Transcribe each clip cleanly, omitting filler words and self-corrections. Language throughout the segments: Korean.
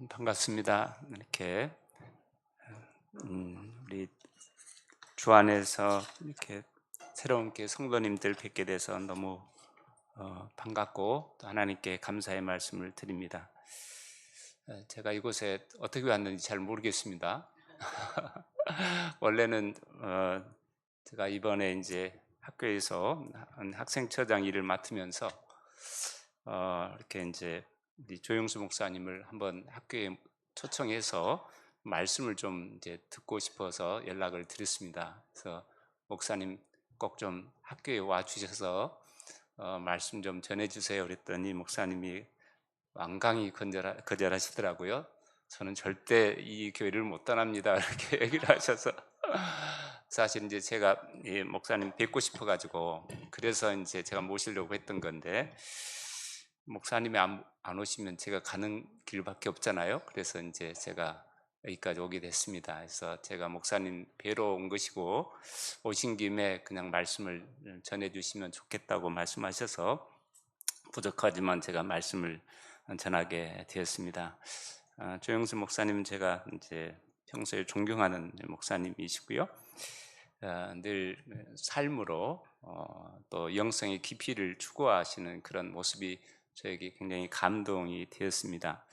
반갑습니다. 이렇게 우리 주 안에서 이렇게 새로운 게 성도님들 뵙게 돼서 너무 반갑고 또 하나님께 감사의 말씀을 드립니다. 제가 이곳에 어떻게 왔는지 잘 모르겠습니다. 원래는 제가 이번에 이제 학교에서 학생처장 일을 맡으면서 이렇게 이제 우리 조영수 목사님을 한번 학교에 초청해서 말씀을 좀 이제 듣고 싶어서 연락을 드렸습니다. 그래서 목사님 꼭 좀 학교에 와 주셔서 말씀 좀 전해 주세요. 그랬더니 목사님이 완강히 거절하시더라고요. 저는 절대 이 교회를 못 떠납니다. 이렇게 얘기를 하셔서 사실 이제 제가 이 목사님 뵙고 싶어 가지고 그래서 이제 제가 모시려고 했던 건데 목사님이 안 오시면 제가 가는 길밖에 없잖아요. 그래서 이제 제가 여기까지 오게 됐습니다. 그래서 제가 목사님 뵈러 온 것이고 오신 김에 그냥 말씀을 전해 주시면 좋겠다고 말씀하셔서 부족하지만 제가 말씀을 전하게 되었습니다. 조영수 목사님은 제가 이제 평소에 존경하는 목사님이시고요. 늘 삶으로 또 영성의 깊이를 추구하시는 그런 모습이 저에게 굉장히 감동이 되었습니다.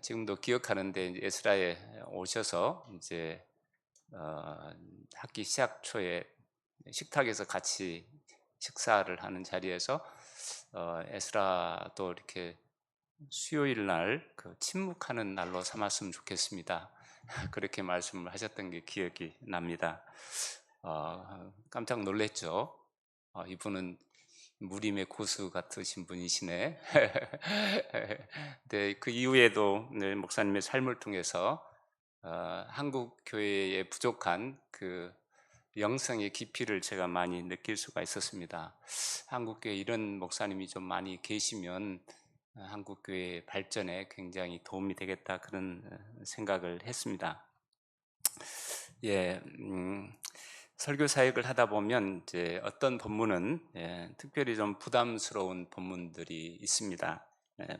지금도 기억하는데 에스라에 오셔서 이제 학기 시작 초에 식탁에서 같이 식사를 하는 자리에서 에스라도 이렇게 수요일 날그 침묵하는 날로 삼았으면 좋겠습니다. 그렇게 말씀을 하셨던 게 기억이 납니다. 깜짝 놀랐죠. 이분은 무림의 고수 같으신 분이시네. 네, 그 이후에도 네, 목사님의 삶을 통해서 한국 교회의 부족한 그 영성의 깊이를 제가 많이 느낄 수가 있었습니다. 한국 교회 이런 목사님이 좀 많이 계시면 한국 교회 발전에 굉장히 도움이 되겠다 그런 생각을 했습니다. 예, 설교 사역을 하다 보면 이제 어떤 본문은 특별히 좀 부담스러운 본문들이 있습니다.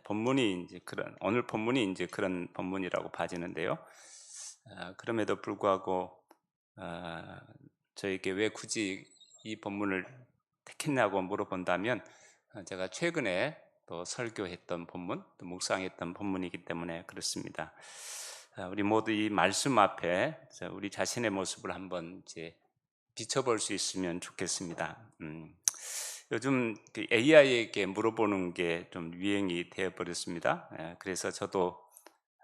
본문이 이제 오늘 본문이 이제 그런 본문이라고 봐지는데요. 그럼에도 불구하고 저에게 왜 굳이 이 본문을 택했냐고 물어본다면 제가 최근에 또 설교했던 본문, 또 묵상했던 본문이기 때문에 그렇습니다. 우리 모두 이 말씀 앞에 우리 자신의 모습을 한번 이제 비춰볼 수 있으면 좋겠습니다. 요즘 AI에게 물어보는 게 좀 유행이 되어버렸습니다. 그래서 저도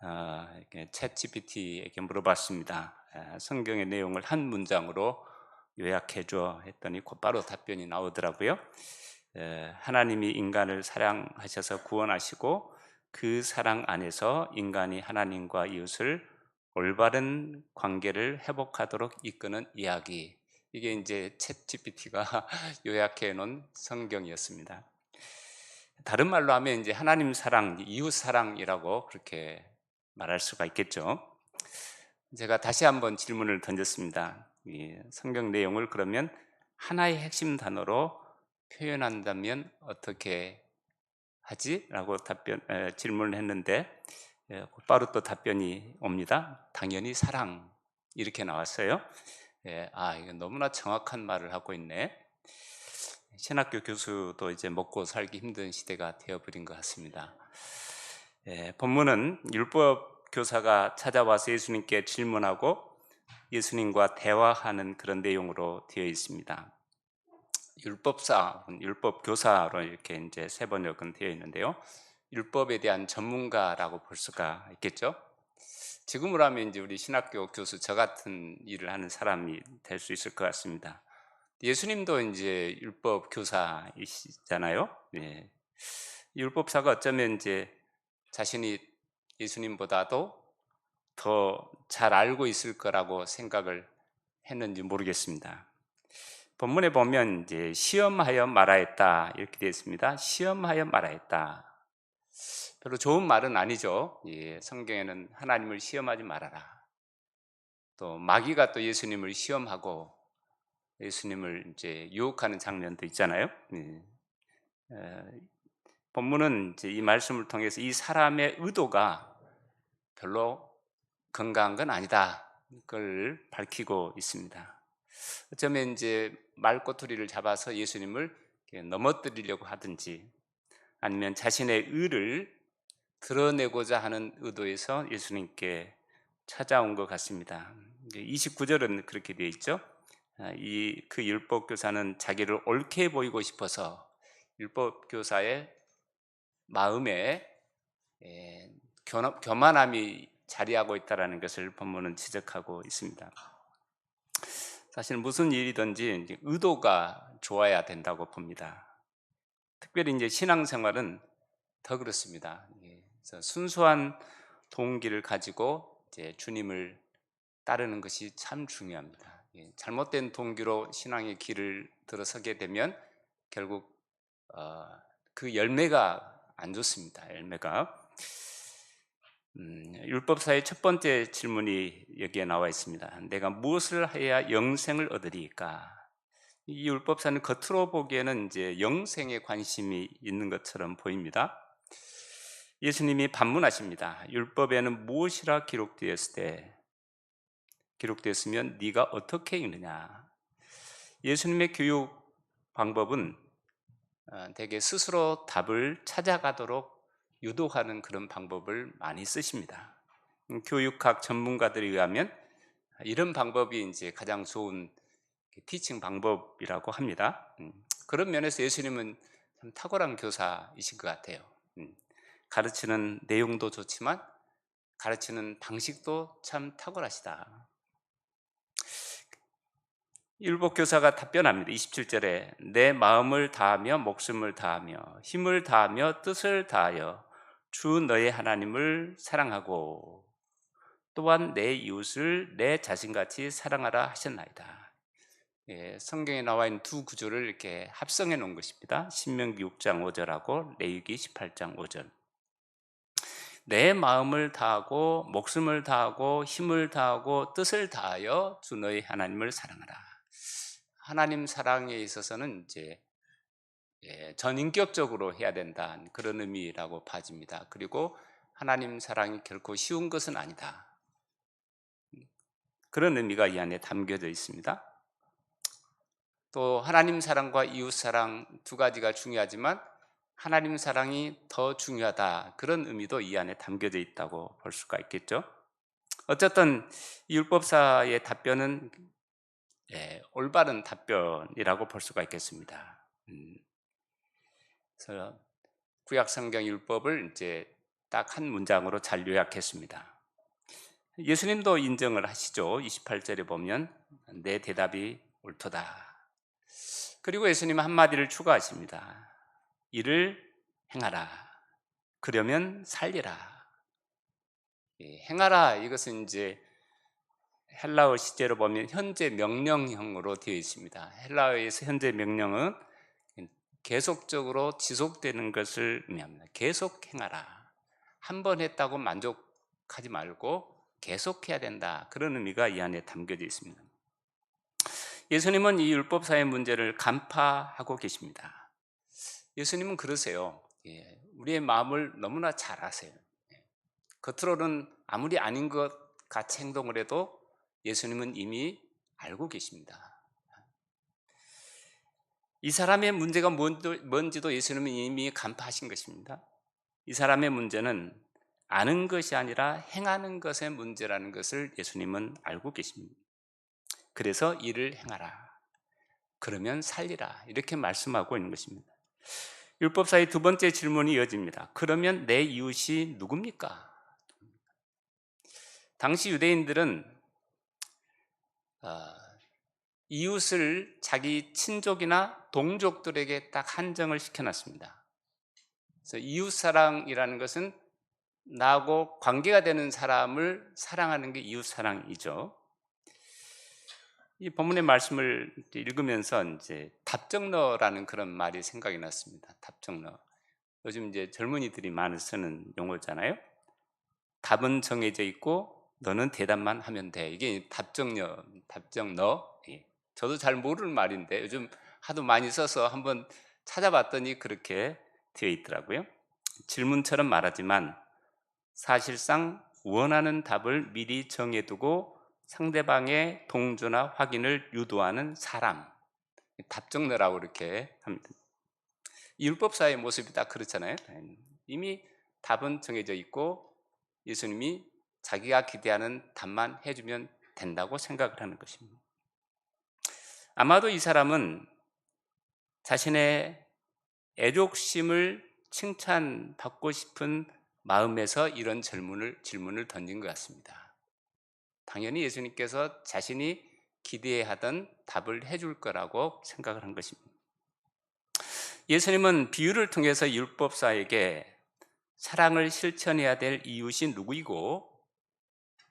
챗 GPT에게 물어봤습니다. 성경의 내용을 한 문장으로 요약해 줘 했더니 곧바로 답변이 나오더라고요. 하나님이 인간을 사랑하셔서 구원하시고 그 사랑 안에서 인간이 하나님과 이웃을 올바른 관계를 회복하도록 이끄는 이야기. 이게 이제 챗 GPT가 요약해 놓은 성경이었습니다. 다른 말로 하면 이제 하나님 사랑, 이웃 사랑이라고 그렇게 말할 수가 있겠죠. 제가 다시 한번 질문을 던졌습니다. 이 성경 내용을 그러면 하나의 핵심 단어로 표현한다면 어떻게 하지? 라고 질문을 했는데 곧바로 또 답변이 옵니다. 당연히 사랑 이렇게 나왔어요. 이건 너무나 정확한 말을 하고 있네. 신학교 교수도 이제 먹고 살기 힘든 시대가 되어버린 것 같습니다. 본문은 율법 교사가 찾아와서 예수님께 질문하고 예수님과 대화하는 그런 내용으로 되어 있습니다. 율법 교사로 이렇게 이제 세 번역은 되어 있는데요. 율법에 대한 전문가라고 볼 수가 있겠죠. 지금으로 하면 이제 우리 신학교 교수 저 같은 일을 하는 사람이 될 수 있을 것 같습니다. 예수님도 이제 율법 교사이시잖아요. 예. 율법사가 어쩌면 이제 자신이 예수님보다도 더 잘 알고 있을 거라고 생각을 했는지 모르겠습니다. 본문에 보면 이제 시험하여 말하였다 이렇게 되어 있습니다. 시험하여 말하였다. 별로 좋은 말은 아니죠. 성경에는 하나님을 시험하지 말아라. 또 마귀가 또 예수님을 시험하고 예수님을 이제 유혹하는 장면도 있잖아요. 본문은 이제 이 말씀을 통해서 이 사람의 의도가 별로 건강한 건 아니다. 그걸 밝히고 있습니다. 어쩌면 이제 말꼬투리를 잡아서 예수님을 이렇게 넘어뜨리려고 하든지 아니면 자신의 의를 드러내고자 하는 의도에서 예수님께 찾아온 것 같습니다. 29절은 그렇게 되어 있죠. 그 율법 교사는 자기를 옳게 보이고 싶어서 율법 교사의 마음에 교만함이 자리하고 있다는 것을 본문은 지적하고 있습니다. 사실 무슨 일이든지 이제 의도가 좋아야 된다고 봅니다. 특별히 이제 신앙생활은 더 그렇습니다. 그래서 순수한 동기를 가지고 이제 주님을 따르는 것이 참 중요합니다. 잘못된 동기로 신앙의 길을 들어서게 되면 결국 그 열매가 안 좋습니다. 열매가. 율법사의 첫 번째 질문이 여기에 나와 있습니다. 내가 무엇을 해야 영생을 얻으리까? 이 율법사는 겉으로 보기에는 이제 영생에 관심이 있는 것처럼 보입니다. 예수님이 반문하십니다. 율법에는 무엇이라 기록되었으면 네가 어떻게 읽느냐? 예수님의 교육 방법은 대개 스스로 답을 찾아가도록 유도하는 그런 방법을 많이 쓰십니다. 교육학 전문가들에 의하면 이런 방법이 이제 가장 좋은 티칭 방법이라고 합니다. 그런 면에서 예수님은 참 탁월한 교사이신 것 같아요. 가르치는 내용도 좋지만 가르치는 방식도 참 탁월하시다. 율법 교사가 답변합니다. 27절에 내 마음을 다하며 목숨을 다하며 힘을 다하며 뜻을 다하여 주 너의 하나님을 사랑하고 또한 내 이웃을 내 자신같이 사랑하라 하셨나이다. 성경에 나와 있는 두 구조를 이렇게 합성해 놓은 것입니다. 신명기 6장 5절하고 레위기 18장 5절. 내 마음을 다하고 목숨을 다하고 힘을 다하고 뜻을 다하여 주 너의 하나님을 사랑하라. 하나님 사랑에 있어서는 이제 전인격적으로 해야 된다는 그런 의미라고 봐집니다. 그리고 하나님 사랑이 결코 쉬운 것은 아니다. 그런 의미가 이 안에 담겨져 있습니다. 또 하나님 사랑과 이웃 사랑 두 가지가 중요하지만 하나님 사랑이 더 중요하다. 그런 의미도 이 안에 담겨져 있다고 볼 수가 있겠죠. 어쨌든 이 율법사의 답변은 올바른 답변이라고 볼 수가 있겠습니다. 그래서 구약 성경 율법을 이제 딱 한 문장으로 잘 요약했습니다. 예수님도 인정을 하시죠. 28절에 보면 내 대답이 옳도다. 그리고 예수님은 한마디를 추가하십니다. 이를 행하라. 그러면 살리라. 행하라 이것은 이제 헬라어 시제로 보면 현재 명령형으로 되어 있습니다. 헬라어에서 현재 명령은 계속적으로 지속되는 것을 의미합니다. 계속 행하라. 한 번 했다고 만족하지 말고 계속해야 된다. 그런 의미가 이 안에 담겨져 있습니다. 예수님은 이 율법사의 문제를 간파하고 계십니다. 예수님은 그러세요. 우리의 마음을 너무나 잘 아세요. 겉으로는 아무리 아닌 것 같이 행동을 해도 예수님은 이미 알고 계십니다. 이 사람의 문제가 뭔지도 예수님은 이미 간파하신 것입니다. 이 사람의 문제는 아는 것이 아니라 행하는 것의 문제라는 것을 예수님은 알고 계십니다. 그래서 이를 행하라. 그러면 살리라. 이렇게 말씀하고 있는 것입니다. 율법사의 두 번째 질문이 이어집니다. 그러면 내 이웃이 누굽니까? 당시 유대인들은 이웃을 자기 친족이나 동족들에게 딱 한정을 시켜놨습니다. 그래서 이웃사랑이라는 것은 나하고 관계가 되는 사람을 사랑하는 게 이웃사랑이죠. 이 본문의 말씀을 읽으면서 이제 답정너라는 그런 말이 생각이 났습니다. 답정너. 요즘 이제 젊은이들이 많이 쓰는 용어잖아요. 답은 정해져 있고 너는 대답만 하면 돼. 이게 답정너. 저도 잘 모르는 말인데 요즘 하도 많이 써서 한번 찾아봤더니 그렇게 되어 있더라고요. 질문처럼 말하지만 사실상 원하는 답을 미리 정해두고 상대방의 동조나 확인을 유도하는 사람, 답정너라고 이렇게 합니다. 율법사의 모습이 딱 그렇잖아요. 이미 답은 정해져 있고 예수님이 자기가 기대하는 답만 해주면 된다고 생각을 하는 것입니다. 아마도 이 사람은 자신의 애족심을 칭찬받고 싶은 마음에서 이런 질문을 던진 것 같습니다. 당연히 예수님께서 자신이 기대하던 답을 해줄 거라고 생각을 한 것입니다. 예수님은 비유를 통해서 율법사에게 사랑을 실천해야 될 이웃이 누구이고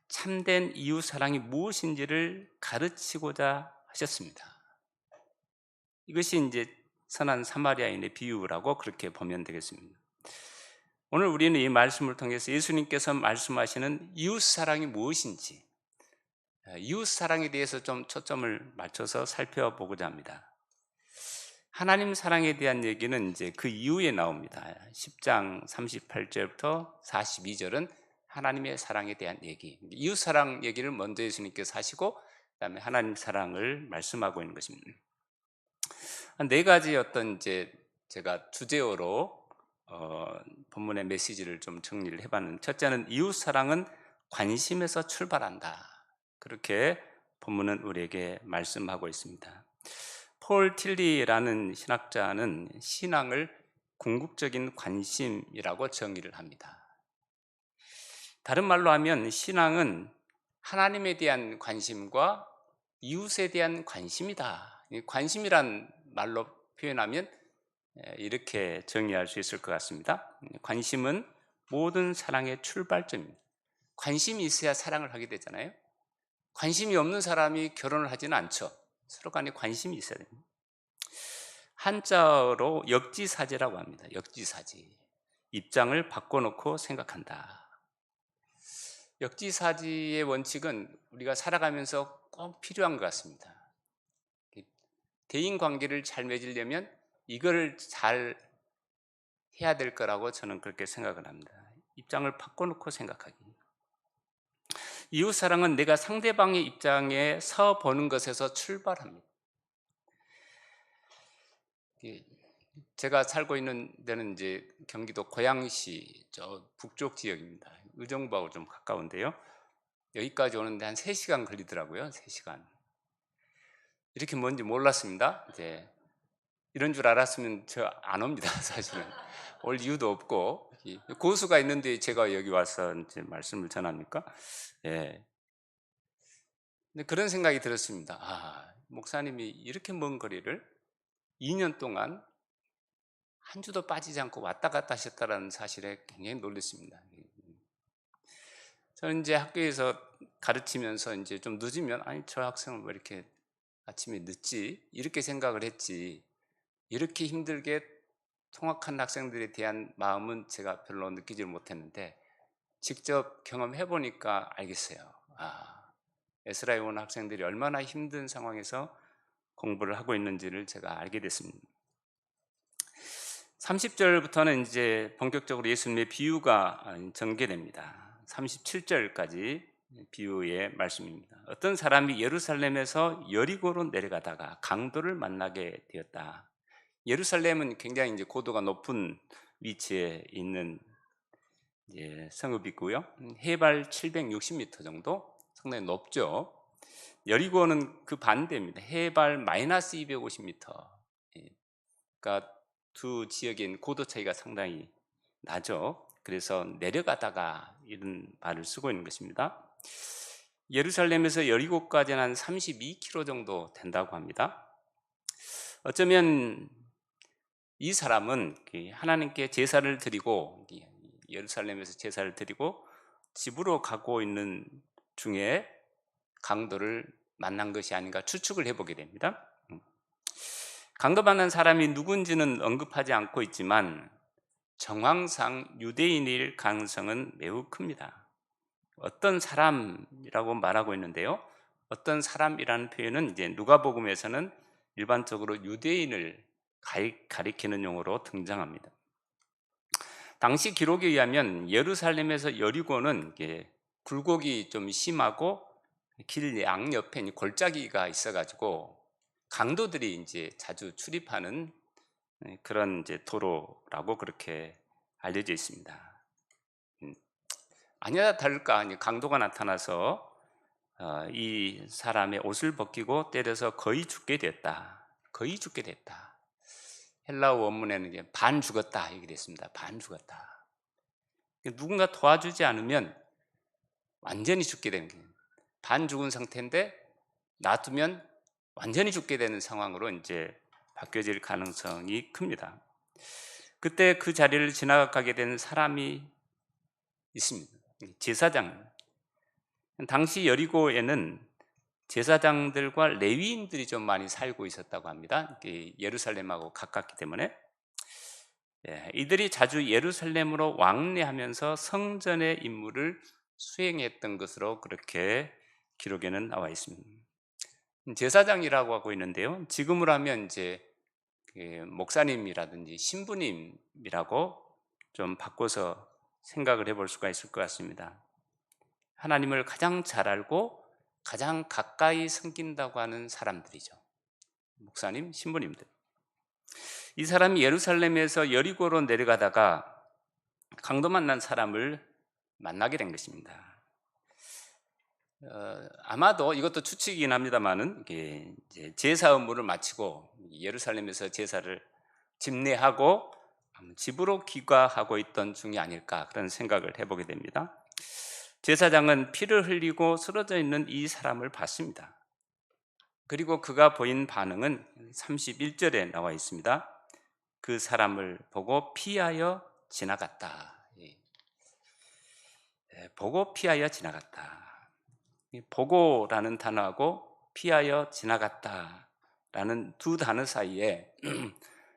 참된 이웃 사랑이 무엇인지를 가르치고자 하셨습니다. 이것이 이제 선한 사마리아인의 비유라고 그렇게 보면 되겠습니다. 오늘 우리는 이 말씀을 통해서 예수님께서 말씀하시는 이웃 사랑이 무엇인지, 이웃 사랑에 대해서 좀 초점을 맞춰서 살펴보고자 합니다. 하나님 사랑에 대한 얘기는 이제 그 이후에 나옵니다. 10장 38절부터 42절은 하나님의 사랑에 대한 얘기, 이웃 사랑 얘기를 먼저 예수님께서 하시고 그다음에 하나님 사랑을 말씀하고 있는 것입니다. 한 네 가지 어떤 이제 제가 주제어로 본문의 메시지를 좀 정리를 해봤는데, 첫째는 이웃 사랑은 관심에서 출발한다. 그렇게 본문은 우리에게 말씀하고 있습니다. 폴 틸리라는 신학자는 신앙을 궁극적인 관심이라고 정의를 합니다. 다른 말로 하면 신앙은 하나님에 대한 관심과 이웃에 대한 관심이다. 관심이란 말로 표현하면 이렇게 정의할 수 있을 것 같습니다. 관심은 모든 사랑의 출발점입니다. 관심이 있어야 사랑을 하게 되잖아요. 관심이 없는 사람이 결혼을 하지는 않죠. 서로 간에 관심이 있어야 됩니다. 한자어로 역지사지라고 합니다. 역지사지. 입장을 바꿔놓고 생각한다. 역지사지의 원칙은 우리가 살아가면서 꼭 필요한 것 같습니다. 대인관계를 잘 맺으려면 이걸 잘 해야 될 거라고 저는 그렇게 생각을 합니다. 입장을 바꿔놓고 생각하기. 이웃사랑은 내가 상대방의 입장에 서 보는 것에서 출발합니다. 제가 살고 있는 데는 이제 경기도 고양시 저 북쪽 지역입니다. 의정부하고 좀 가까운데요. 여기까지 오는데 한 3시간 걸리더라고요. 3시간. 이렇게 뭔지 몰랐습니다. 이제 이런 줄 알았으면 저 안 옵니다. 사실은 올 이유도 없고, 고수가 있는데 제가 여기 와서 이제 말씀을 전합니까? 예. 근데 그런 생각이 들었습니다. 아, 목사님이 이렇게 먼 거리를 2년 동안 한 주도 빠지지 않고 왔다 갔다 하셨다는 사실에 굉장히 놀랐습니다. 저는 이제 학교에서 가르치면서 이제 좀 늦으면, 아니 저 학생은 왜 이렇게 아침에 늦지? 이렇게 생각을 했지, 이렇게 힘들게 통학한 학생들에 대한 마음은 제가 별로 느끼지 못했는데 직접 경험해 보니까 알겠어요. 아, 에스라에 온 학생들이 얼마나 힘든 상황에서 공부를 하고 있는지를 제가 알게 됐습니다. 30절부터는 이제 본격적으로 예수님의 비유가 전개됩니다. 37절까지 비유의 말씀입니다. 어떤 사람이 예루살렘에서 여리고로 내려가다가 강도를 만나게 되었다. 예루살렘은 굉장히 이제 고도가 높은 위치에 있는 성읍이고요. 해발 760m 정도, 상당히 높죠. 여리고는 그 반대입니다. 해발 마이너스 250m. 그러니까 두 지역인 고도 차이가 상당히 나죠. 그래서 내려가다가 이런 말을 쓰고 있는 것입니다. 예루살렘에서 여리고까지는 한 32km 정도 된다고 합니다. 어쩌면 이 사람은 하나님께 제사를 드리고, 예루살렘에서 제사를 드리고 집으로 가고 있는 중에 강도를 만난 것이 아닌가 추측을 해보게 됩니다. 강도받는 사람이 누군지는 언급하지 않고 있지만 정황상 유대인일 가능성은 매우 큽니다. 어떤 사람이라고 말하고 있는데요, 어떤 사람이라는 표현은 이제 누가복음에서는 일반적으로 유대인을 가리키는 용어로 등장합니다. 당시 기록에 의하면 예루살렘에서 여리고는 굴곡이 좀 심하고 길 양옆에 골짜기가 있어가지고 강도들이 이제 자주 출입하는 그런 이제 도로라고 그렇게 알려져 있습니다. 음, 아니나 다를까 강도가 나타나서 이 사람의 옷을 벗기고 때려서 거의 죽게 됐다. 거의 죽게 됐다. 헬라어 원문에는 이제 반 죽었다 이렇게 됐습니다. 반 죽었다. 누군가 도와주지 않으면 완전히 죽게 되는 거예요. 반 죽은 상태인데 놔두면 완전히 죽게 되는 상황으로 이제 바뀌어질 가능성이 큽니다. 그때 그 자리를 지나가게 된 사람이 있습니다. 제사장. 당시 여리고에는 제사장들과 레위인들이 좀 많이 살고 있었다고 합니다. 예루살렘하고 가깝기 때문에 이들이 자주 예루살렘으로 왕래하면서 성전의 임무를 수행했던 것으로 그렇게 기록에는 나와 있습니다. 제사장이라고 하고 있는데요. 지금으로 하면 이제 목사님이라든지 신부님이라고 좀 바꿔서 생각을 해볼 수가 있을 것 같습니다. 하나님을 가장 잘 알고 가장 가까이 섬긴다고 하는 사람들이죠. 목사님, 신부님들. 이 사람이 예루살렘에서 여리고로 내려가다가 강도 만난 사람을 만나게 된 것입니다. 아마도 이것도 추측이긴 합니다만은 이제 제사 업무를 마치고 예루살렘에서 제사를 집례하고 집으로 귀가하고 있던 중이 아닐까 그런 생각을 해보게 됩니다. 제사장은 피를 흘리고 쓰러져 있는 이 사람을 봤습니다. 그리고 그가 보인 반응은 31절에 나와 있습니다. 그 사람을 보고 피하여 지나갔다. 보고 피하여 지나갔다. 보고라는 단어하고 피하여 지나갔다라는 두 단어 사이에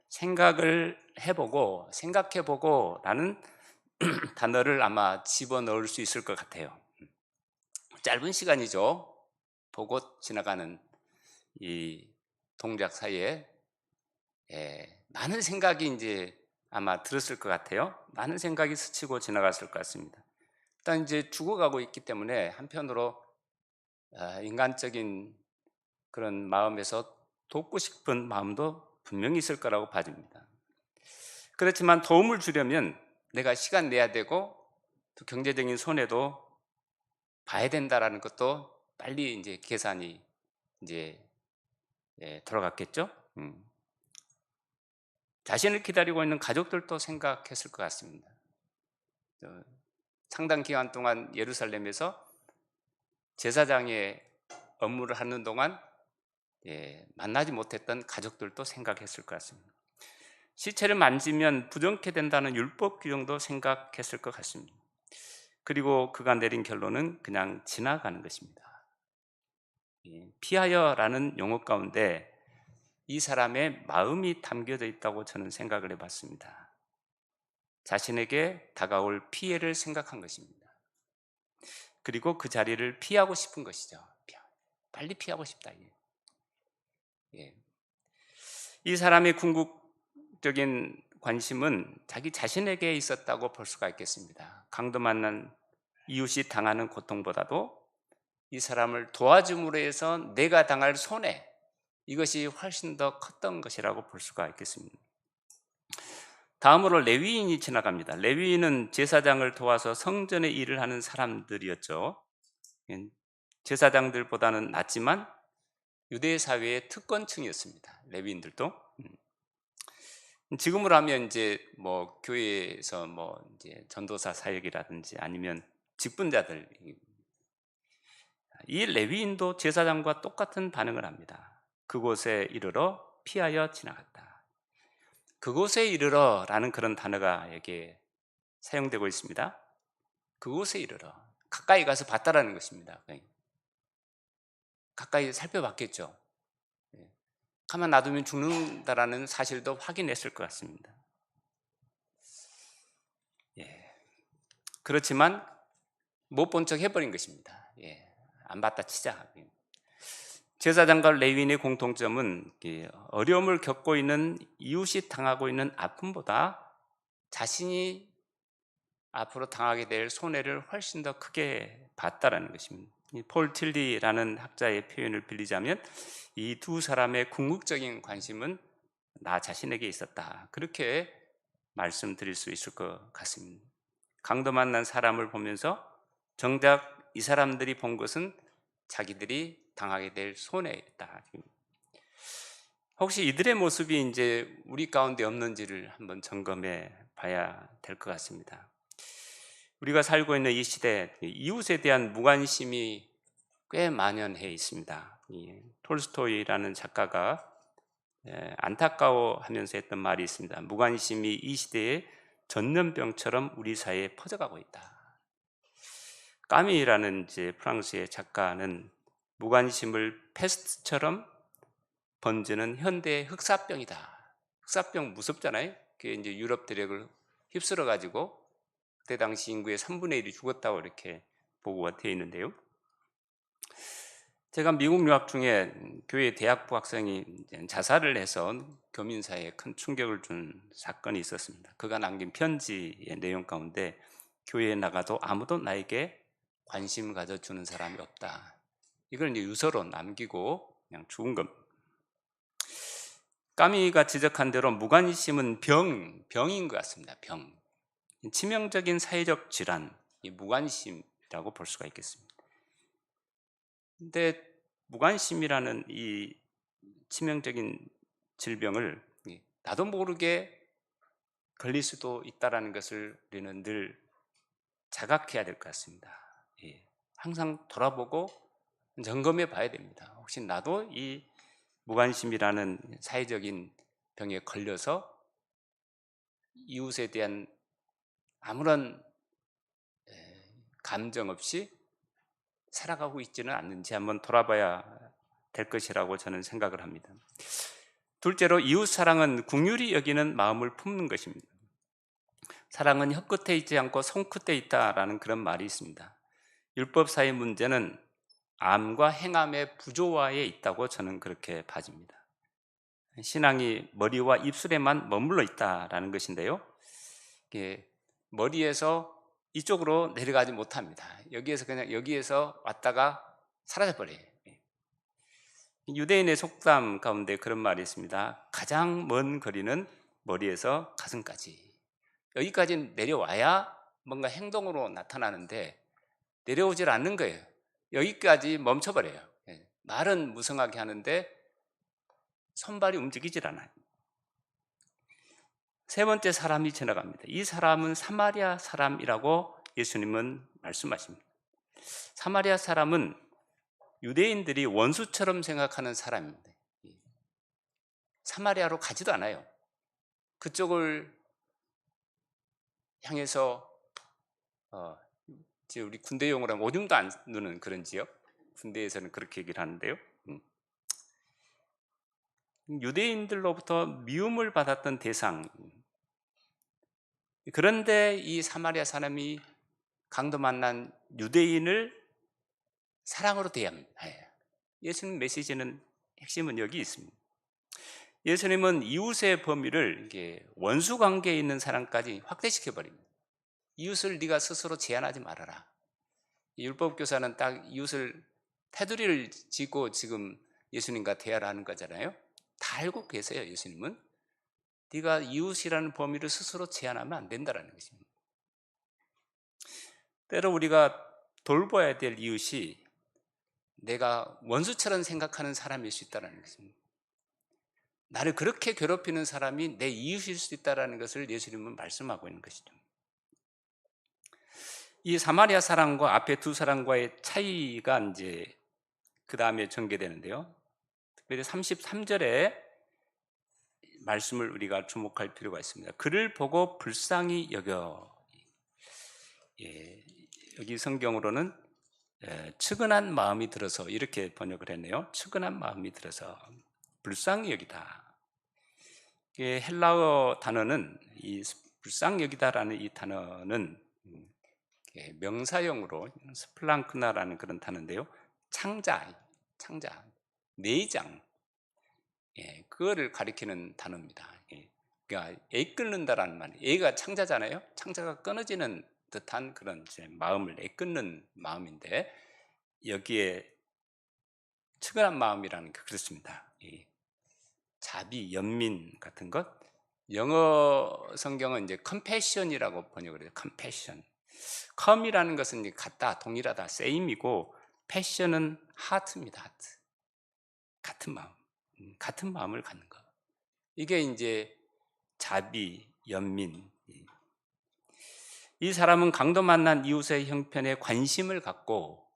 생각을 해보고 생각해보고라는 단어를 아마 집어넣을 수 있을 것 같아요. 짧은 시간이죠. 보고 지나가는 이 동작 사이에 많은 생각이 이제 아마 들었을 것 같아요. 많은 생각이 스치고 지나갔을 것 같습니다. 일단 이제 죽어가고 있기 때문에 한편으로 인간적인 그런 마음에서 돕고 싶은 마음도 분명히 있을 거라고 봐집니다. 그렇지만 도움을 주려면 내가 시간 내야 되고 또 경제적인 손해도 봐야 된다라는 것도 빨리 이제 계산이 이제 들어갔겠죠. 자신을 기다리고 있는 가족들도 생각했을 것 같습니다. 상당 기간 동안 예루살렘에서 제사장의 업무를 하는 동안 만나지 못했던 가족들도 생각했을 것 같습니다. 시체를 만지면 부정케 된다는 율법 규정도 생각했을 것 같습니다. 그리고 그가 내린 결론은 그냥 지나가는 것입니다. 피하여라는 용어 가운데 이 사람의 마음이 담겨져 있다고 저는 생각을 해봤습니다. 자신에게 다가올 피해를 생각한 것입니다. 그리고 그 자리를 피하고 싶은 것이죠. 빨리 피하고 싶다. 이 사람의 궁극적인 관심은 자기 자신에게 있었다고 볼 수가 있겠습니다. 강도 만난 이웃이 당하는 고통보다도 이 사람을 도와줌으로 해서 내가 당할 손해, 이것이 훨씬 더 컸던 것이라고 볼 수가 있겠습니다. 다음으로 레위인이 지나갑니다. 레위인은 제사장을 도와서 성전의 일을 하는 사람들이었죠. 제사장들보다는 낫지만 유대 사회의 특권층이었습니다. 레위인들도. 지금으로 하면 이제 뭐 교회에서 뭐 이제 전도사 사역이라든지 아니면 직분자들, 이 레위인도 제사장과 똑같은 반응을 합니다. 그곳에 이르러 피하여 지나갔다. 그곳에 이르러라는 그런 단어가 여기에 사용되고 있습니다. 그곳에 이르러, 가까이 가서 봤다라는 것입니다. 가까이 살펴봤겠죠. 가만 놔두면 죽는다라는 사실도 확인했을 것 같습니다. 그렇지만 못 본 척 해버린 것입니다. 안 봤다 치자. 제사장과 레위인의 공통점은 어려움을 겪고 있는 이웃이 당하고 있는 아픔보다 자신이 앞으로 당하게 될 손해를 훨씬 더 크게 봤다라는 것입니다. 이 폴 틸리라는 학자의 표현을 빌리자면 이 두 사람의 궁극적인 관심은 나 자신에게 있었다. 그렇게 말씀드릴 수 있을 것 같습니다. 강도 만난 사람을 보면서 정작 이 사람들이 본 것은 자기들이 당하게 될 손해였다. 혹시 이들의 모습이 이제 우리 가운데 없는지를 한번 점검해 봐야 될 것 같습니다. 우리가 살고 있는 이 시대, 이웃에 대한 무관심이 꽤 만연해 있습니다. 이 톨스토이라는 작가가 안타까워하면서 했던 말이 있습니다. 무관심이 이 시대의 전염병처럼 우리 사회에 퍼져가고 있다. 까미라는 이제 프랑스의 작가는 무관심을 패스트처럼 번지는 현대의 흑사병이다. 흑사병 무섭잖아요. 그게 이제 유럽 대륙을 휩쓸어 가지고 그때 당시 인구의 3분의 1이 죽었다고 이렇게 보고가 되어 있는데요. 제가 미국 유학 중에 교회 대학부 학생이 자살을 해서 교민사회에 큰 충격을 준 사건이 있었습니다. 그가 남긴 편지의 내용 가운데 교회에 나가도 아무도 나에게 관심 가져주는 사람이 없다. 이걸 이제 유서로 남기고 그냥 죽은 겁니다. 까미가 지적한 대로 무관심은 병인 것 같습니다. 병. 치명적인 사회적 질환, 이 무관심이라고 볼 수가 있겠습니다. 근데 무관심이라는 이 치명적인 질병을 나도 모르게 걸릴 수도 있다는 것을 우리는 늘 자각해야 될 것 같습니다. 항상 돌아보고 점검해 봐야 됩니다. 혹시 나도 이 무관심이라는 사회적인 병에 걸려서 이웃에 대한 아무런 감정 없이 살아가고 있지는 않는지 한번 돌아봐야 될 것이라고 저는 생각을 합니다. 둘째로 이웃 사랑은 긍휼히 여기는 마음을 품는 것입니다. 사랑은 혀끝에 있지 않고 손끝에 있다라는 그런 말이 있습니다. 율법사의 문제는 암과 행함의 부조화에 있다고 저는 그렇게 봐집니다. 신앙이 머리와 입술에만 머물러 있다라는 것인데요. 머리에서 이쪽으로 내려가지 못합니다. 여기에서 그냥 여기에서 왔다가 사라져 버려요. 유대인의 속담 가운데 그런 말이 있습니다. 가장 먼 거리는 머리에서 가슴까지. 여기까지 내려와야 뭔가 행동으로 나타나는데 내려오질 않는 거예요. 여기까지 멈춰버려요. 말은 무성하게 하는데 손발이 움직이질 않아요. 세 번째 사람이 지나갑니다. 이 사람은 사마리아 사람이라고 예수님은 말씀하십니다. 사마리아 사람은 유대인들이 원수처럼 생각하는 사람입니다. 사마리아로 가지도 않아요. 그쪽을 향해서 우리 군대 용어로 하면 오줌도 안 누는 그런 지역. 군대에서는 그렇게 얘기를 하는데요. 유대인들로부터 미움을 받았던 대상. 그런데 이 사마리아 사람이 강도 만난 유대인을 사랑으로 대합니다. 예수님 메시지는 핵심은 여기 있습니다. 예수님은 이웃의 범위를 원수 관계에 있는 사람까지 확대시켜 버립니다. 이웃을 네가 스스로 제한하지 말아라. 율법 교사는 딱 이웃을 테두리를 짓고 지금 예수님과 대화를 하는 거잖아요. 다 알고 계세요. 예수님은 네가 이웃이라는 범위를 스스로 제한하면 안 된다는 것입니다. 때로 우리가 돌봐야 될 이웃이 내가 원수처럼 생각하는 사람일 수 있다는 것입니다. 나를 그렇게 괴롭히는 사람이 내 이웃일 수 있다는 것을 예수님은 말씀하고 있는 것이죠. 이 사마리아 사람과 앞에 두 사람과의 차이가 이제 그 다음에 전개되는데요. 특별히 33절에 말씀을 우리가 주목할 필요가 있습니다. 그를 보고 불쌍히 여겨. 여기 성경으로는 측은한 마음이 들어서 이렇게 번역을 했네요. 측은한 마음이 들어서 불쌍히 여기다. 헬라어 단어는 이 불쌍히 여기다라는 이 단어는 명사형으로 스플랑크나라는 그런 단어인데요. 창자, 내장, 그거를 가리키는 단어입니다. 그러니까 애 끊는다라는 말. 애가 창자잖아요. 창자가 끊어지는 듯한 그런 이제 마음을 내끊는 마음인데, 여기에 측은한 마음이라는 게 그렇습니다. 이 자비, 연민 같은 것. 영어 성경은 이제 compassion이라고 번역을 해요. compassion. come이라는 것은 이제 같다, 동일하다, same이고, passion은 heart입니다. heart. 같은 마음, 같은 마음을 갖는 것. 이게 이제 자비, 연민. 이 사람은 강도 만난 이웃의 형편에 관심을 갖고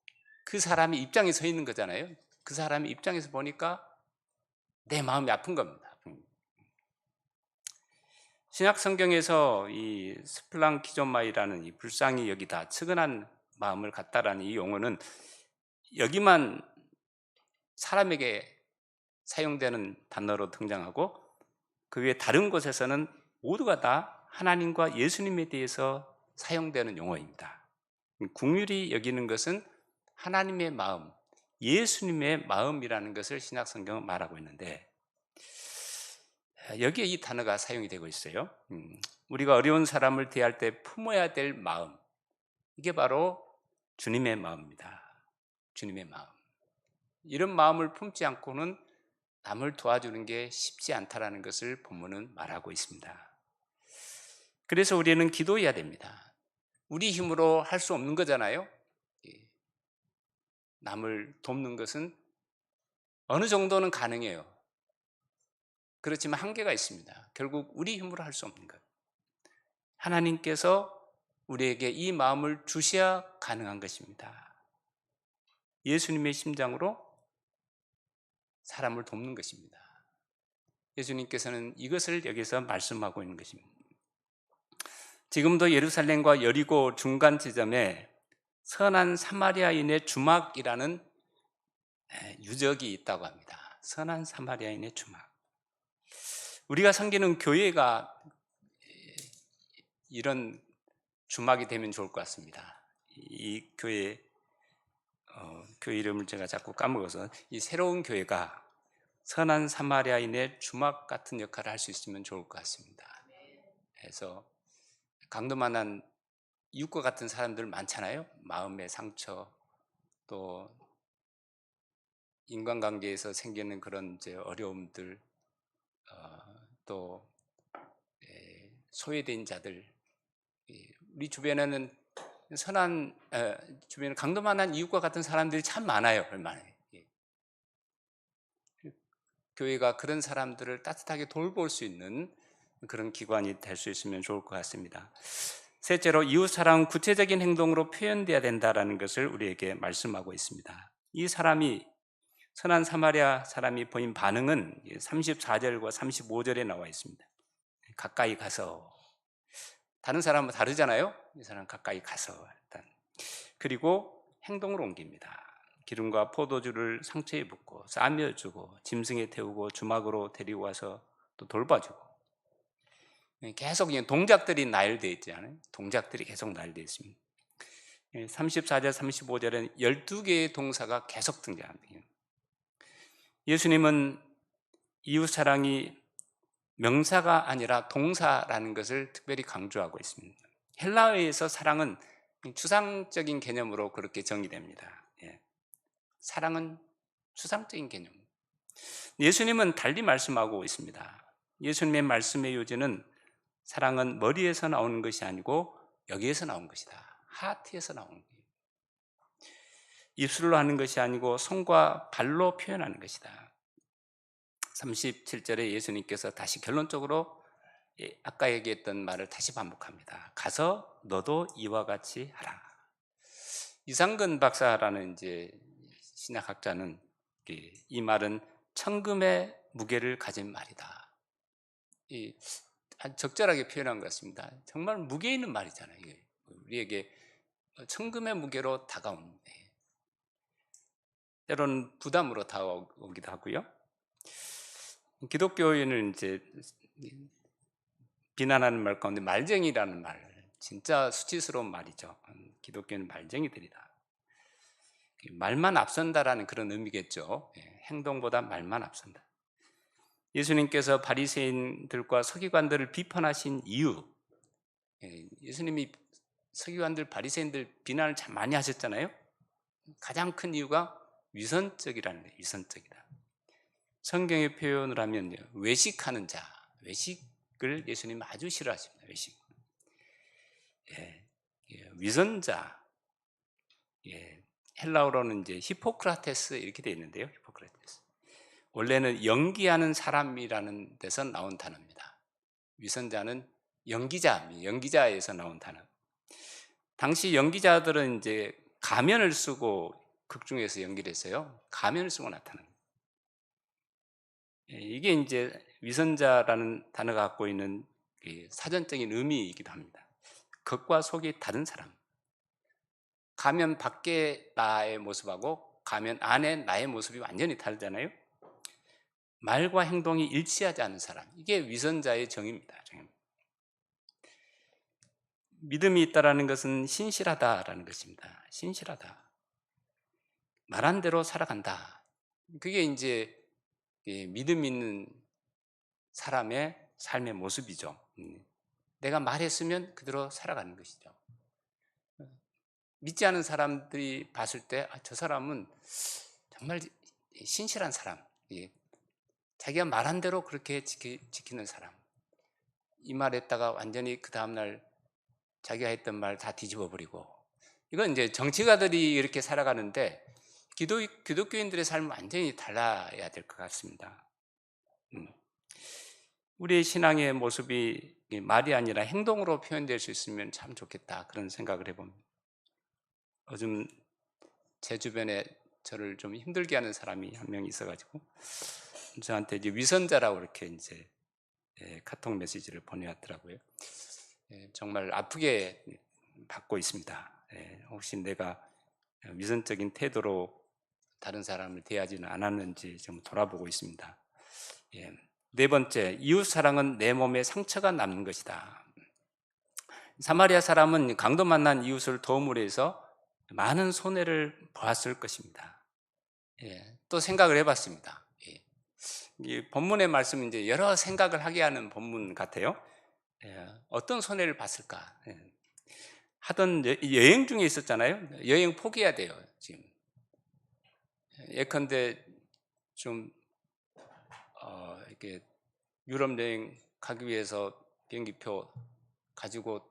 그 사람의 입장에 서 있는 거잖아요. 그 사람의 입장에서 보니까 내 마음이 아픈 겁니다. 신약 성경에서 이 스플랑키조마이라는 이 불쌍히 여기다, 측은한 마음을 갖다라는 이 용어는 여기만 사람에게 사용되는 단어로 등장하고, 그 외에 다른 곳에서는 모두가 다 하나님과 예수님에 대해서 사용되는 용어입니다. 긍휼히 여기는 것은 하나님의 마음, 예수님의 마음이라는 것을 신약 성경은 말하고 있는데, 여기에 이 단어가 사용이 되고 있어요. 우리가 어려운 사람을 대할 때 품어야 될 마음, 이게 바로 주님의 마음입니다. 주님의 마음. 이런 마음을 품지 않고는 남을 도와주는 게 쉽지 않다라는 것을 본문은 말하고 있습니다. 그래서 우리는 기도해야 됩니다. 우리 힘으로 할 수 없는 거잖아요. 남을 돕는 것은 어느 정도는 가능해요. 그렇지만 한계가 있습니다. 결국 우리 힘으로 할 수 없는 것. 하나님께서 우리에게 이 마음을 주셔야 가능한 것입니다. 예수님의 심장으로 사람을 돕는 것입니다. 예수님께서는 이것을 여기서 말씀하고 있는 것입니다. 지금도 예루살렘과 여리고 중간 지점에 선한 사마리아인의 주막이라는 유적이 있다고 합니다. 선한 사마리아인의 주막. 우리가 섬기는 교회가 이런 주막이 되면 좋을 것 같습니다. 이 교회 이름을 제가 자꾸 까먹어서, 이 새로운 교회가 선한 사마리아인의 주막 같은 역할을 할 수 있으면 좋을 것 같습니다. 그래서 강도만한 이웃과 같은 사람들 많잖아요. 마음의 상처, 또 인간관계에서 생기는 그런 이제 어려움들, 또 소외된 자들, 우리 주변에는 선한 주변에 강도만한 이웃과 같은 사람들이 참 많아요. 얼마나. 교회가 그런 사람들을 따뜻하게 돌볼 수 있는 그런 기관이 될 수 있으면 좋을 것 같습니다. 셋째로, 이웃 사랑은 구체적인 행동으로 표현돼야 된다라는 것을 우리에게 말씀하고 있습니다. 이 사람이, 선한 사마리아 사람이 보인 반응은 34절과 35절에 나와 있습니다. 가까이 가서, 다른 사람은 다르잖아요. 이 사람 가까이 가서 일단, 그리고 행동으로 옮깁니다. 기름과 포도주를 상처에 붓고 싸며 주고 짐승에 태우고 주막으로 데리고 와서 또 돌봐주고, 계속 동작들이 나열되어 있지 않아요? 동작들이 계속 나열되어 있습니다. 34절 35절에는 12개의 동사가 계속 등장합니다. 예수님은 이웃사랑이 명사가 아니라 동사라는 것을 특별히 강조하고 있습니다. 헬라어에서 사랑은 추상적인 개념으로 그렇게 정의됩니다. 사랑은 추상적인 개념. 예수님은 달리 말씀하고 있습니다. 예수님의 말씀의 요지는 사랑은 머리에서 나오는 것이 아니고 여기에서 나온 것이다. 하트에서 나오는 거예요. 입술로 하는 것이 아니고 손과 발로 표현하는 것이다. 37절에 예수님께서 다시 결론적으로 아까 얘기했던 말을 다시 반복합니다. 가서 너도 이와 같이 하라. 이상근 박사라는 이제 신약학자는 이 말은 천금의 무게를 가진 말이다. 적절하게 표현한 것 같습니다. 정말 무게 있는 말이잖아요. 우리에게 천금의 무게로 다가오는, 때로는 부담으로 다가오기도 하고요. 기독교인은 이제 비난하는 말 가운데 말쟁이라는 말, 진짜 수치스러운 말이죠. 기독교는 말쟁이들이다. 말만 앞선다라는 그런 의미겠죠. 행동보다 말만 앞선다. 예수님께서 바리새인들과 서기관들을 비판하신 이유, 예수님이 서기관들, 바리새인들 비난을 참 많이 하셨잖아요. 가장 큰 이유가 위선적이라는 거예요. 위선적이다. 성경의 표현을 하면요, 외식하는 자, 외식을 예수님 아주 싫어하십니다. 외식. 위선자. 헬라어로는 이제 히포크라테스 이렇게 되어 있는데요. 히포크라테스. 원래는 연기하는 사람이라는 데서 나온 단어입니다. 위선자는 연기자에서 나온 단어. 당시 연기자들은 이제 가면을 쓰고 극중에서 연기를 했어요. 가면을 쓰고 나타납니다. 이게 이제 위선자라는 단어가 갖고 있는 사전적인 의미이기도 합니다. 겉과 속이 다른 사람. 가면 밖에 나의 모습하고 가면 안에 나의 모습이 완전히 다르잖아요. 말과 행동이 일치하지 않는 사람. 이게 위선자의 정의입니다. 믿음이 있다라는 것은 신실하다라는 것입니다. 신실하다. 말한 대로 살아간다. 그게 이제 믿음 있는 사람의 삶의 모습이죠. 내가 말했으면 그대로 살아가는 것이죠. 믿지 않은 사람들이 봤을 때 저 사람은 정말 신실한 사람, 자기가 말한 대로 그렇게 지키는 사람. 이 말 했다가 완전히 그 다음날 자기가 했던 말 다 뒤집어 버리고, 이건 이제 정치가들이 이렇게 살아가는데 기독교인들의 삶은 완전히 달라야 될 것 같습니다. 우리의 신앙의 모습이 말이 아니라 행동으로 표현될 수 있으면 참 좋겠다, 그런 생각을 해봅니다. 요즘 제 주변에 저를 좀 힘들게 하는 사람이 한 명 있어가지고 저한테 이제 위선자라고 이렇게 이제 카톡 메시지를 보내왔더라고요. 정말 아프게 받고 있습니다. 혹시 내가 위선적인 태도로 다른 사람을 대하지는 않았는지 좀 돌아보고 있습니다. 네 번째, 이웃 사랑은 내 몸에 상처가 남는 것이다. 사마리아 사람은 강도 만난 이웃을 도움으로 해서 많은 손해를 보았을 것입니다. 또 생각을 해봤습니다. 이 본문의 말씀은 이제 여러 생각을 하게 하는 본문 같아요. 어떤 손해를 봤을까? 하던 여행 중에 있었잖아요. 여행 포기해야 돼요, 지금. 예컨대 좀 이렇게 유럽 여행 가기 위해서 비행기표 가지고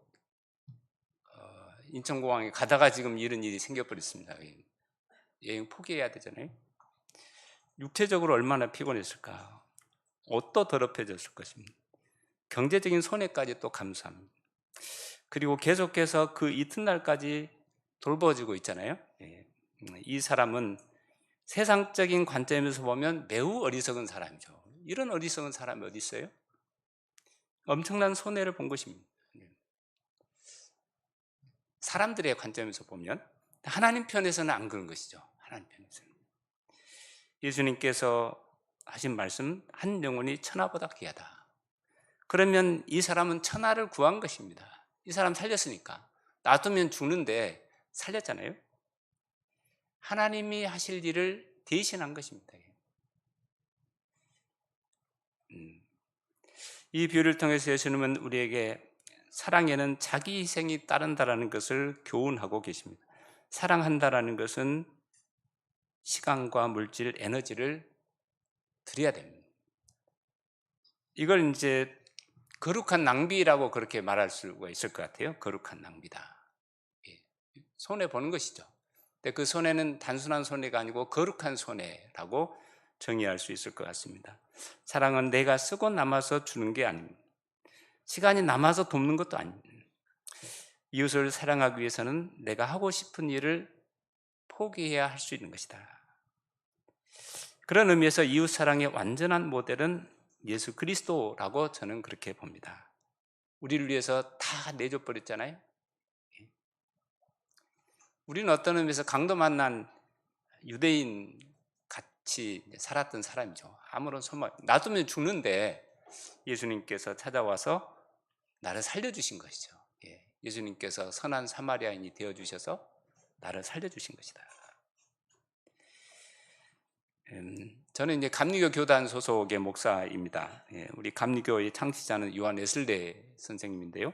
인천공항에 가다가 지금 이런 일이 생겨버렸습니다. 여행 포기해야 되잖아요. 육체적으로 얼마나 피곤했을까? 옷도 더럽혀졌을 것입니다. 경제적인 손해까지 또 감수합니다. 그리고 계속해서 그 이튿날까지 돌보지고 있잖아요. 이 사람은 세상적인 관점에서 보면 매우 어리석은 사람이죠. 이런 어리석은 사람이 어디 있어요? 엄청난 손해를 본 것입니다. 사람들의 관점에서 보면, 하나님 편에서는 안 그런 것이죠. 하나님 편에서는. 예수님께서 하신 말씀, 한 영혼이 천하보다 귀하다. 그러면 이 사람은 천하를 구한 것입니다. 이 사람 살렸으니까. 놔두면 죽는데 살렸잖아요. 하나님이 하실 일을 대신한 것입니다. 이 비유를 통해서 예수님은 우리에게 사랑에는 자기 희생이 따른다라는 것을 교훈하고 계십니다. 사랑한다라는 것은 시간과 물질, 에너지를 드려야 됩니다. 이걸 이제 거룩한 낭비라고 그렇게 말할 수가 있을 것 같아요. 거룩한 낭비다. 손해 보는 것이죠. 근데 그 손해는 단순한 손해가 아니고 거룩한 손해라고 정의할 수 있을 것 같습니다. 사랑은 내가 쓰고 남아서 주는 게 아닙니다. 시간이 남아서 돕는 것도 아닙니다. 이웃을 사랑하기 위해서는 내가 하고 싶은 일을 포기해야 할 수 있는 것이다. 그런 의미에서 이웃 사랑의 완전한 모델은 예수 그리스도라고 저는 그렇게 봅니다. 우리를 위해서 다 내줘 버렸잖아요. 우리는 어떤 의미에서 강도 만난 유대인 같이 살았던 사람이죠. 아무런 소망, 놔두면 죽는데 예수님께서 찾아와서 나를 살려주신 것이죠. 예수님께서 선한 사마리아인이 되어주셔서 나를 살려주신 것이다. 저는 이제 감리교 교단 소속의 목사입니다. 우리 감리교의 창시자는 요한 웨슬레 선생님인데요.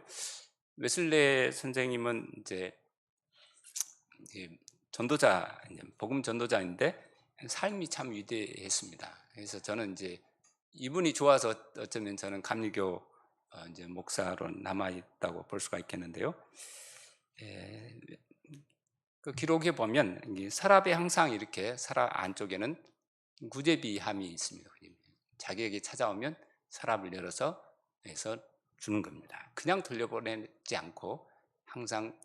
웨슬레 선생님은 이제 전도자, 복음 전도자인데 삶이 참 위대했습니다. 그래서 저는 이제 이분이 좋아서 어쩌면 저는 감리교 이제 목사로 남아 있다고 볼 수가 있겠는데요. 그 기록에 보면 서랍에 항상 이렇게 서랍 안쪽에는 구제비함이 있습니다. 자기에게 찾아오면 서랍을 열어서 해서 주는 겁니다. 그냥 돌려보내지 않고 항상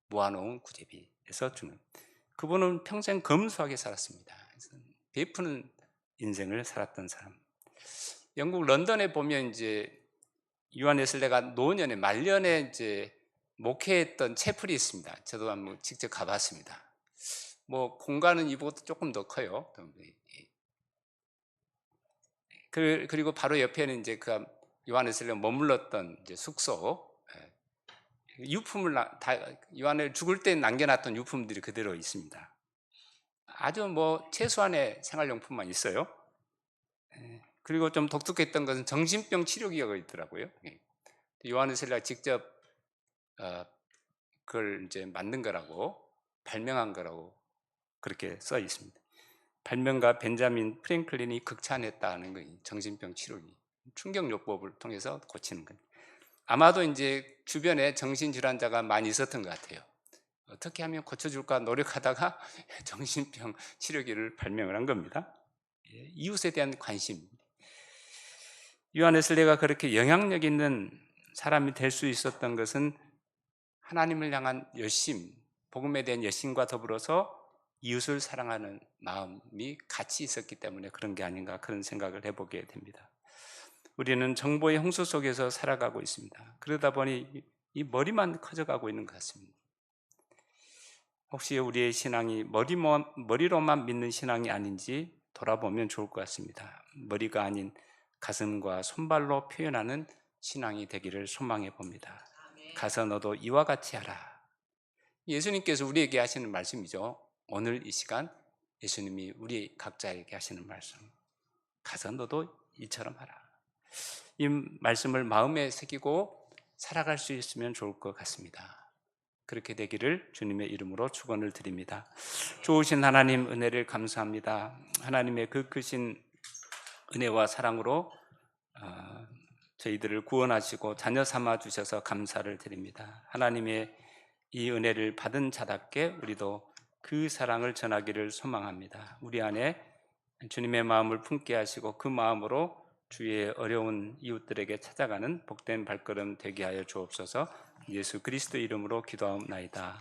모아놓은 구제비에서 주는. 그분은 평생 검소하게 살았습니다. 베푸는 인생을 살았던 사람. 영국 런던에 보면 이제 요한 웨슬레가 노년에 말년에 이제 목회했던 채플이 있습니다. 저도 한번 직접 가봤습니다. 뭐 공간은 이보다 조금 더 커요. 그리고 바로 옆에는 이제 그 요한 웨슬레가 머물렀던 이제 숙소, 유품을 요한을 죽을 때 남겨놨던 유품들이 그대로 있습니다. 아주 뭐 최소한의 생활용품만 있어요. 그리고 좀 독특했던 것은 정신병 치료기가 있더라고요. 요한 웨슬레가 직접 그걸 이제 만든 거라고, 발명한 거라고 그렇게 써 있습니다. 발명가 벤자민 프랭클린이 극찬했다는 거예요. 정신병 치료기, 충격요법을 통해서 고치는 거예요. 아마도 이제 주변에 정신질환자가 많이 있었던 것 같아요. 어떻게 하면 고쳐줄까 노력하다가 정신병 치료기를 발명을 한 겁니다. 이웃에 대한 관심. 요한 웨슬레가 그렇게 영향력 있는 사람이 될 수 있었던 것은 하나님을 향한 열심, 복음에 대한 열심과 더불어서 이웃을 사랑하는 마음이 같이 있었기 때문에 그런 게 아닌가, 그런 생각을 해보게 됩니다. 우리는 정보의 홍수 속에서 살아가고 있습니다. 그러다 보니 이 머리만 커져가고 있는 것 같습니다. 혹시 우리의 신앙이 머리로만 믿는 신앙이 아닌지 돌아보면 좋을 것 같습니다. 머리가 아닌 가슴과 손발로 표현하는 신앙이 되기를 소망해 봅니다. 가서 너도 이와 같이 하라. 예수님께서 우리에게 하시는 말씀이죠. 오늘 이 시간 예수님이 우리 각자에게 하시는 말씀. 가서 너도 이처럼 하라. 이 말씀을 마음에 새기고 살아갈 수 있으면 좋을 것 같습니다. 그렇게 되기를 주님의 이름으로 축원을 드립니다. 좋으신 하나님 은혜를 감사합니다. 하나님의 그 크신 은혜와 사랑으로 저희들을 구원하시고 자녀 삼아 주셔서 감사를 드립니다. 하나님의 이 은혜를 받은 자답게 우리도 그 사랑을 전하기를 소망합니다. 우리 안에 주님의 마음을 품게 하시고 그 마음으로 주의 어려운 이웃들에게 찾아가는 복된 발걸음 되게 하여 주옵소서. 예수 그리스도 이름으로 기도하옵나이다.